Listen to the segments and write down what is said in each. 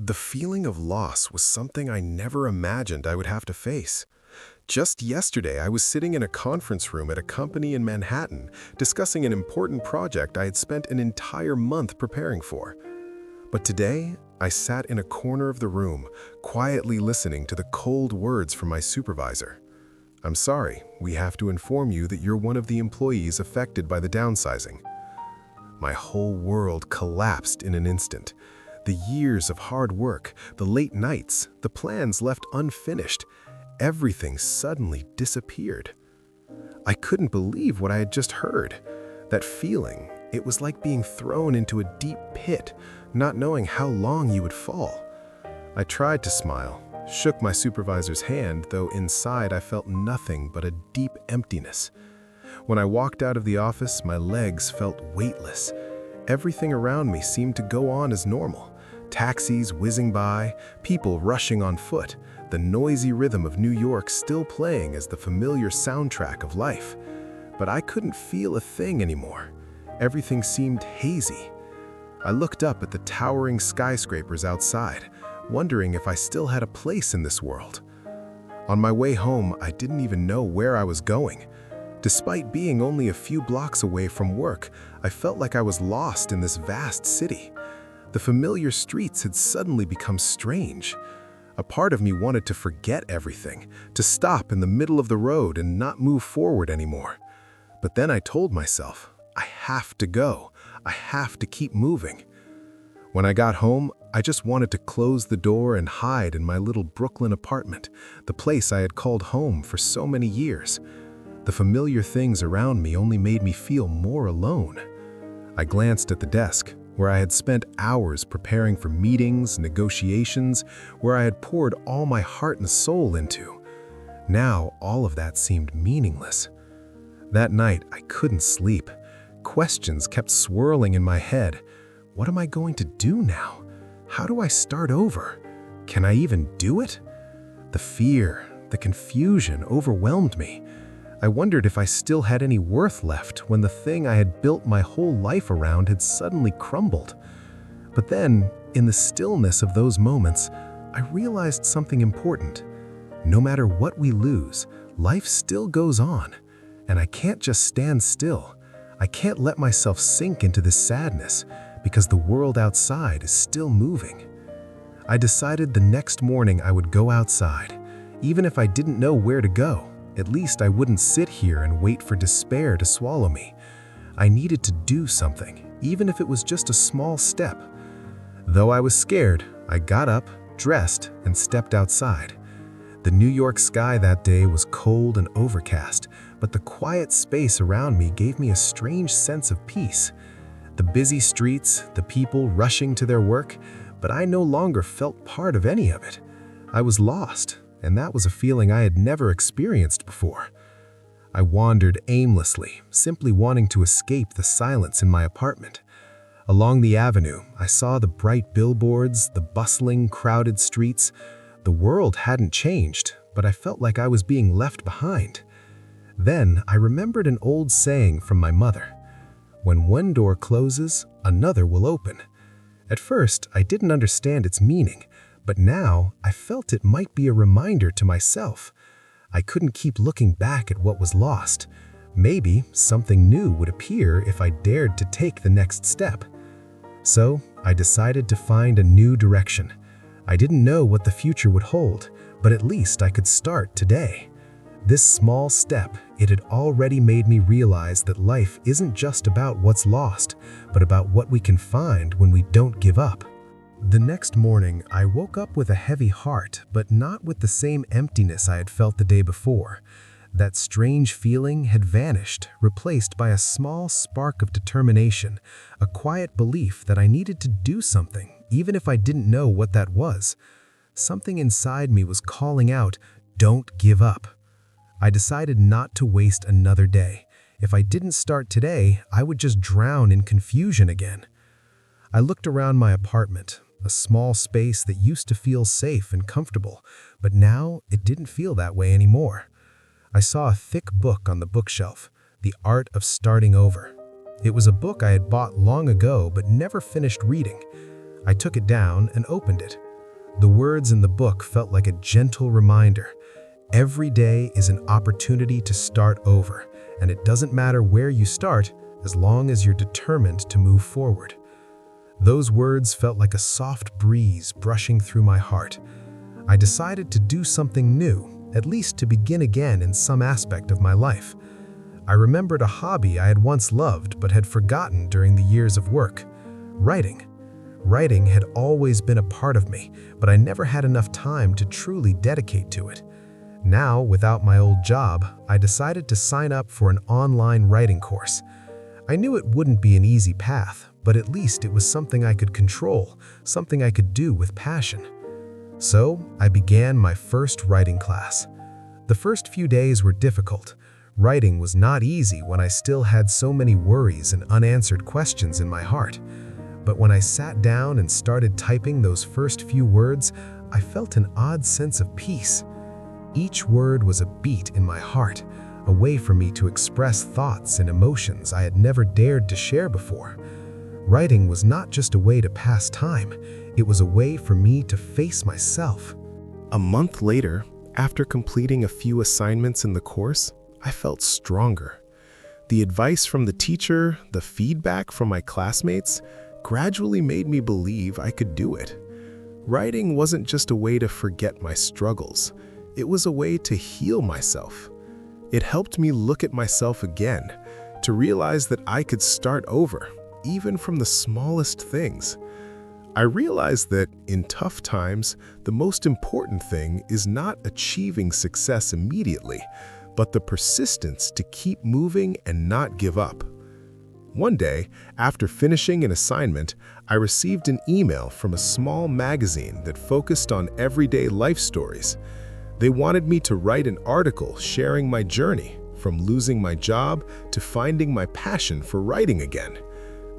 The feeling of loss was something I never imagined I would have to face. Just yesterday, I was sitting in a conference room at a company in Manhattan, discussing an important project I had spent an entire month preparing for. But today, I sat in a corner of the room, quietly listening to the cold words from my supervisor. "I'm sorry, we have to inform you that you're one of the employees affected by the downsizing." My whole world collapsed in an instant. The years of hard work, the late nights, the plans left unfinished, everything suddenly disappeared. I couldn't believe what I had just heard. That feeling, it was like being thrown into a deep pit, not knowing how long you would fall. I tried to smile, shook my supervisor's hand, though inside I felt nothing but a deep emptiness. When I walked out of the office, my legs felt weightless. Everything around me seemed to go on as normal. Taxis whizzing by, people rushing on foot, the noisy rhythm of New York still playing as the familiar soundtrack of life. But I couldn't feel a thing anymore. Everything seemed hazy. I looked up at the towering skyscrapers outside, wondering if I still had a place in this world. On my way home, I didn't even know where I was going. Despite being only a few blocks away from work, I felt like I was lost in this vast city. The familiar streets had suddenly become strange. A part of me wanted to forget everything, to stop in the middle of the road and not move forward anymore. But then I told myself, I have to go. I have to keep moving. When I got home, I just wanted to close the door and hide in my little Brooklyn apartment, the place I had called home for so many years. The familiar things around me only made me feel more alone. I glanced at the desk, where I had spent hours preparing for meetings, negotiations, where I had poured all my heart and soul into. Now, all of that seemed meaningless. That night, I couldn't sleep. Questions kept swirling in my head. What am I going to do now? How do I start over? Can I even do it? The fear, the confusion overwhelmed me. I wondered if I still had any worth left when the thing I had built my whole life around had suddenly crumbled. But then, in the stillness of those moments, I realized something important. No matter what we lose, life still goes on, and I can't just stand still. I can't let myself sink into this sadness because the world outside is still moving. I decided the next morning I would go outside, even if I didn't know where to go. At least I wouldn't sit here and wait for despair to swallow me. I needed to do something, even if it was just a small step. Though I was scared, I got up, dressed, and stepped outside. The New York sky that day was cold and overcast, but the quiet space around me gave me a strange sense of peace. The busy streets, the people rushing to their work, but I no longer felt part of any of it. I was lost. And that was a feeling I had never experienced before. I wandered aimlessly, simply wanting to escape the silence in my apartment. Along the avenue, I saw the bright billboards, the bustling, crowded streets. The world hadn't changed, but I felt like I was being left behind. Then I remembered an old saying from my mother. When one door closes, another will open. At first, I didn't understand its meaning. But now, I felt it might be a reminder to myself. I couldn't keep looking back at what was lost. Maybe something new would appear if I dared to take the next step. So, I decided to find a new direction. I didn't know what the future would hold, but at least I could start today. This small step, it had already made me realize that life isn't just about what's lost, but about what we can find when we don't give up. The next morning, I woke up with a heavy heart, but not with the same emptiness I had felt the day before. That strange feeling had vanished, replaced by a small spark of determination, a quiet belief that I needed to do something, even if I didn't know what that was. Something inside me was calling out, "Don't give up." I decided not to waste another day. If I didn't start today, I would just drown in confusion again. I looked around my apartment. A small space that used to feel safe and comfortable, but now it didn't feel that way anymore. I saw a thick book on the bookshelf, The Art of Starting Over. It was a book I had bought long ago but never finished reading. I took it down and opened it. The words in the book felt like a gentle reminder. Every day is an opportunity to start over, and it doesn't matter where you start as long as you're determined to move forward. Those words felt like a soft breeze brushing through my heart. I decided to do something new, at least to begin again in some aspect of my life. I remembered a hobby I had once loved but had forgotten during the years of work: writing. Writing had always been a part of me, but I never had enough time to truly dedicate to it. Now, without my old job, I decided to sign up for an online writing course. I knew it wouldn't be an easy path, but at least it was something I could control, something I could do with passion. So, I began my first writing class. The first few days were difficult. Writing was not easy when I still had so many worries and unanswered questions in my heart. But when I sat down and started typing those first few words, I felt an odd sense of peace. Each word was a beat in my heart, a way for me to express thoughts and emotions I had never dared to share before. Writing was not just a way to pass time, it was a way for me to face myself. A month later, after completing a few assignments in the course, I felt stronger. The advice from the teacher, the feedback from my classmates, gradually made me believe I could do it. Writing wasn't just a way to forget my struggles, it was a way to heal myself. It helped me look at myself again, to realize that I could start over, even from the smallest things. I realized that in tough times, the most important thing is not achieving success immediately, but the persistence to keep moving and not give up. One day, after finishing an assignment, I received an email from a small magazine that focused on everyday life stories. They wanted me to write an article sharing my journey, from losing my job to finding my passion for writing again.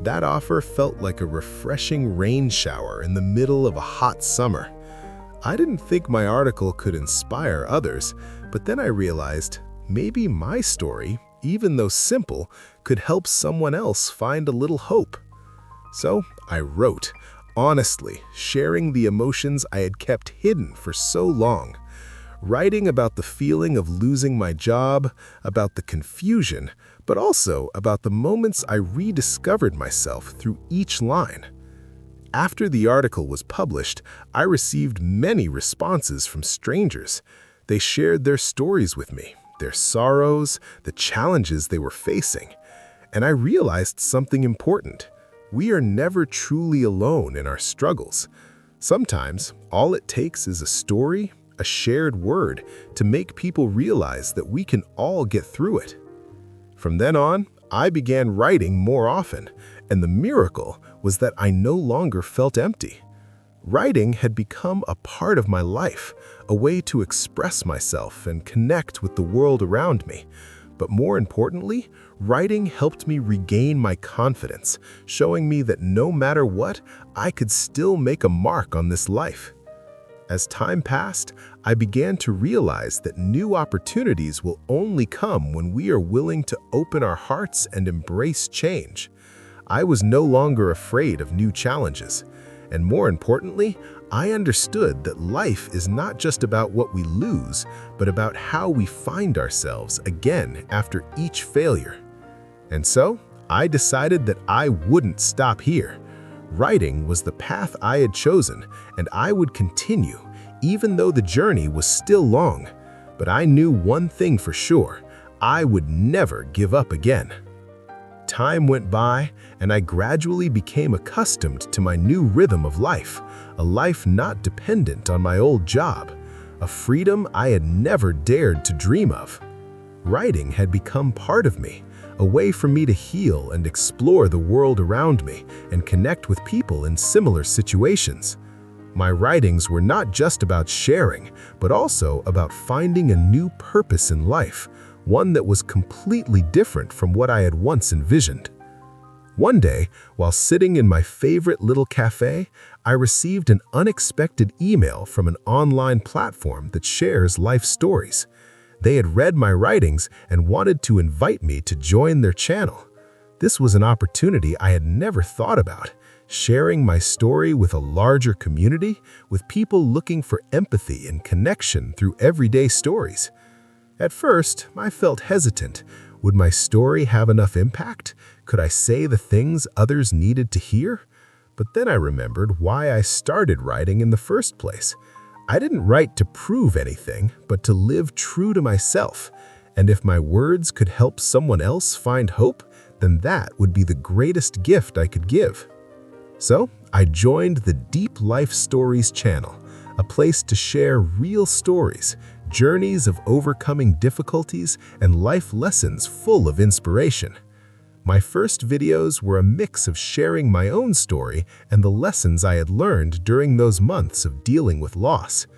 That offer felt like a refreshing rain shower in the middle of a hot summer. I didn't think my article could inspire others, but then I realized maybe my story, even though simple, could help someone else find a little hope. So I wrote, honestly, sharing the emotions I had kept hidden for so long. Writing about the feeling of losing my job, about the confusion, but also about the moments I rediscovered myself through each line. After the article was published, I received many responses from strangers. They shared their stories with me, their sorrows, the challenges they were facing. And I realized something important. We are never truly alone in our struggles. Sometimes, all it takes is a story, a shared word, to make people realize that we can all get through it. From then on, I began writing more often, and the miracle was that I no longer felt empty. Writing had become a part of my life, a way to express myself and connect with the world around me. But more importantly, writing helped me regain my confidence, showing me that no matter what, I could still make a mark on this life. As time passed, I began to realize that new opportunities will only come when we are willing to open our hearts and embrace change. I was no longer afraid of new challenges. And more importantly, I understood that life is not just about what we lose, but about how we find ourselves again after each failure. And so, I decided that I wouldn't stop here. Writing was the path I had chosen, and I would continue, even though the journey was still long. But I knew one thing for sure: I would never give up again. Time went by, and I gradually became accustomed to my new rhythm of life, a life not dependent on my old job, a freedom I had never dared to dream of. Writing had become part of me, a way for me to heal and explore the world around me and connect with people in similar situations. My writings were not just about sharing, but also about finding a new purpose in life, one that was completely different from what I had once envisioned. One day, while sitting in my favorite little cafe, I received an unexpected email from an online platform that shares life stories. They had read my writings and wanted to invite me to join their channel. This was an opportunity I had never thought about, sharing my story with a larger community, with people looking for empathy and connection through everyday stories. At first, I felt hesitant. Would my story have enough impact? Could I say the things others needed to hear? But then I remembered why I started writing in the first place. I didn't write to prove anything, but to live true to myself. And if my words could help someone else find hope, then that would be the greatest gift I could give. So, I joined the Deep Life Stories channel, a place to share real stories, journeys of overcoming difficulties, and life lessons full of inspiration. My first videos were a mix of sharing my own story and the lessons I had learned during those months of dealing with loss.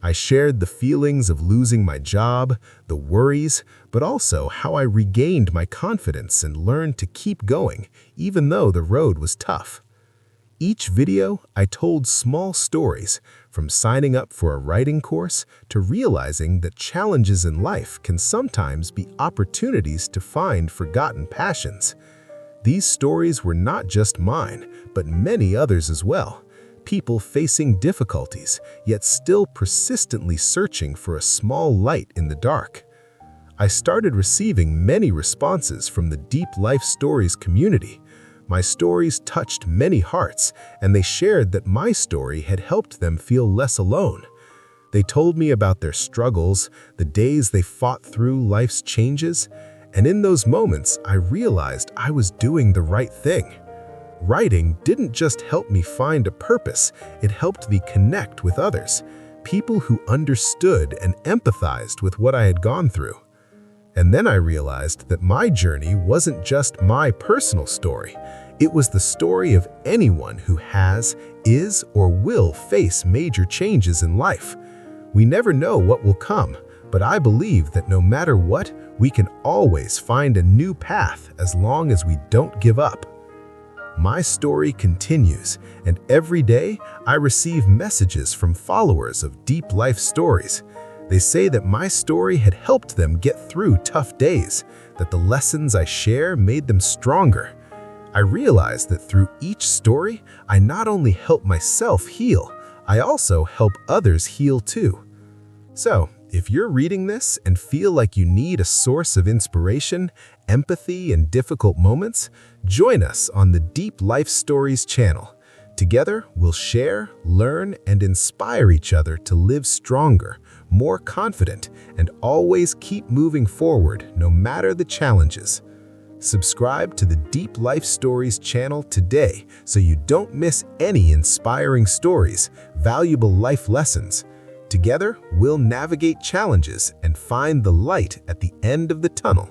I shared the feelings of losing my job, the worries, but also how I regained my confidence and learned to keep going, even though the road was tough. Each video, I told small stories, from signing up for a writing course to realizing that challenges in life can sometimes be opportunities to find forgotten passions. These stories were not just mine, but many others as well. People facing difficulties, yet still persistently searching for a small light in the dark. I started receiving many responses from the Deep Life Stories community. My stories touched many hearts, and they shared that my story had helped them feel less alone. They told me about their struggles, the days they fought through life's changes, and in those moments, I realized I was doing the right thing. Writing didn't just help me find a purpose, it helped me connect with others, people who understood and empathized with what I had gone through. And then I realized that my journey wasn't just my personal story. It was the story of anyone who has, is, or will face major changes in life. We never know what will come, but I believe that no matter what, we can always find a new path as long as we don't give up. My story continues, and every day I receive messages from followers of Deep Life Stories. They say that my story had helped them get through tough days, that the lessons I share made them stronger. I realize that through each story, I not only help myself heal, I also help others heal too. So, if you're reading this and feel like you need a source of inspiration, empathy, and difficult moments, join us on the Deep Life Stories channel. Together, we'll share, learn, and inspire each other to live stronger, more confident, and always keep moving forward no matter the challenges. Subscribe to the Deep Life Stories channel today so you don't miss any inspiring stories, valuable life lessons. Together, we'll navigate challenges and find the light at the end of the tunnel.